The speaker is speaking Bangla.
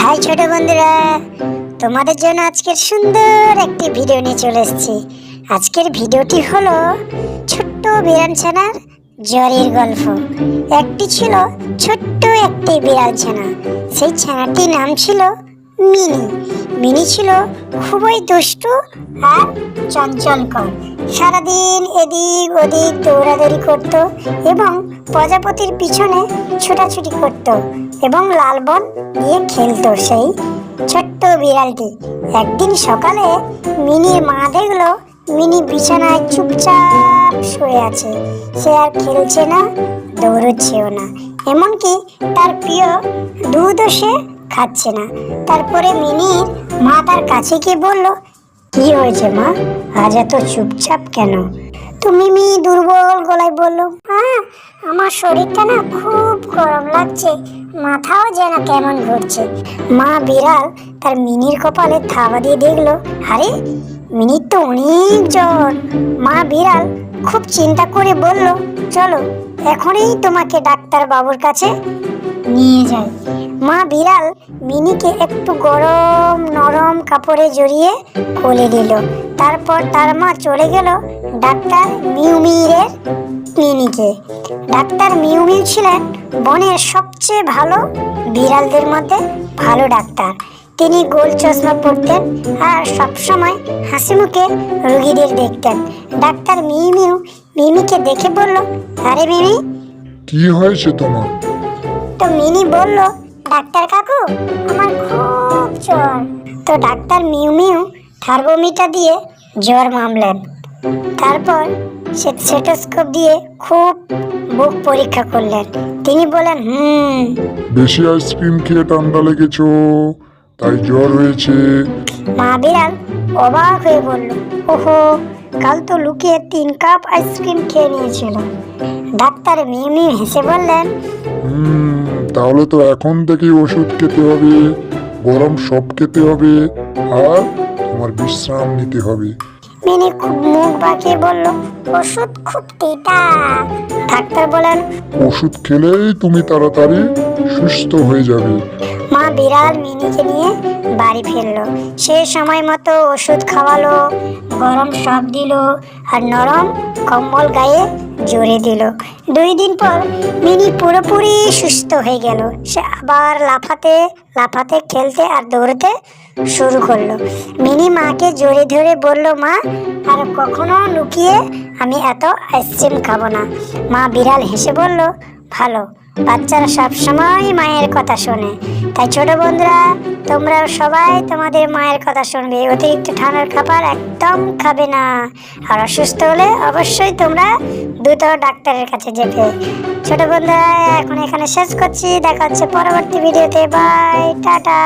হাই ছোট বন্ধুরা, তোমাদের জন্য আজকের সুন্দর একটি ভিডিও নিয়ে চলে এসেছি। আজকের ভিডিওটি হলো ছোট্ট বিড়াল ছানার জ্বরের গল্প। একটি ছিল ছোট্ট একটি বিড়াল ছানা। সেই ছানাটির নাম ছিল মিনি। মিনি ছিল খুবই দুষ্টু আর চঞ্চলকর। সারাদিন এদিক ওদিক দৌড়াদৌড়ি করত এবং প্রজাপতির পিছনে ছোটাছুটি করত এবং লালবন নিয়ে খেলতো। সেই ছোট্ট বিড়ালটি একদিন সকালে মিনির মা দেখলো মিনি বিছানায় চুপচাপ শুয়ে আছে। সে আর খেলছে না, দৌড়চ্ছেও না, এমনকি তার প্রিয় দুধও সে খাচ্ছে না। তারপরে মিনির মা তার কাছে গিয়ে বলল, কি হয়েছে মা, আজ এত চুপচাপ কেন? তো মিমি দুর্বল গলায় বলল, আমার শরীরটা না খুব গরম লাগছে, মাথাও যেন কেমন ঘুরছে। মা বিড়াল তার মিনির কপালে থাবা দিয়ে দেখলো, আরে মিনির তো অনেক জ্বর। মা বিড়াল খুব চিন্তা করে বলল, চলো এখনই তোমাকে ডাক্তার বাবুর কাছে নিয়ে যাই। মা বিড়াল মিনিকে একটু গরম নরম কাপড়ে জড়িয়ে কোলে দিল। তারপর তার মা চলে গেল ডাক্তার মিউমিরের ক্লিনিকে। ডাক্তার মিউমির ছিলেন বনের সবচেয়ে ভালো বিড়ালদের মধ্যে ভালো ডাক্তার। তিনি গোল চশমা পরতেন আর সবসময় হাসি মুখে রোগীদের দেখতেন। ডাক্তার মিমিকে দেখে বলল, আরে মিমি, কি হয়েছে তোমার? তো মিনি বলল, ডাক্তার কাকু, আমার খুব জ্বর। তো ডাক্তার মিউ থার্মোমিটার দিয়ে জ্বর মাপলেন। তারপর স্টেথোস্কোপ দিয়ে খুব বুক পরীক্ষা করলেন। তিনি বলেন, বেশি আইসক্রিম খেয়ে ঠান্ডা লেগেছো, তাই জ্বর হয়েছে। মা বিড়াল অবাক হয়ে বলল, ওহো, কাল তো লুকিয়ে 3 কাপ আইসক্রিম খেয়ে নিয়েছিল। ডাক্তার মিউ হেসে বললেন, তাহলে তো এখন থেকেই ওষুধ খেতে হবে, গরম সব খেতে হবে, আর তোমার বিশ্রাম নিতে হবে। মিনি খুব মুখ বাঁকিয়ে বলল, ওষুধ খুব তেতা। ডাক্তার বলেন, ওষুধ খেলেই তুমি তাড়াতাড়ি সুস্থ হয়ে যাবে। মা বিড়াল মিনিকে নিয়ে বাড়ি ফিরলো। সে সময় মতো ওষুধ খাওয়ালো, গরম সব দিল আর নরম কম্বল গায়ে জড়িয়ে দিল। 2 দিন পর মিনি পুরোপুরি সুস্থ হয়ে গেল। সে আবার লাফাতে খেলতে আর দৌড়তে শুরু করলো। মিনি মাকে জড়িয়ে ধরে বলল, মা, আর কখনো লুকিয়ে আমি এত আইসক্রিম খাবো না। মা বিড়াল হেসে বলল, ভালো, বাচ্চারা সবসময় মায়ের কথা শোনে। তাই ছোট বন্ধুরা, তোমরা সবাই তোমাদের মায়ের কথা শুনবে। অতিরিক্ত ঠান্ডার খাবার একদম খাবে না। আর অসুস্থ হলে অবশ্যই তোমরা দ্রুত ডাক্তারের কাছে যাবে। ছোট বন্ধুরা, এখন এখানে শেষ করছি। দেখা হচ্ছে পরবর্তী ভিডিওতে। Bye, tata.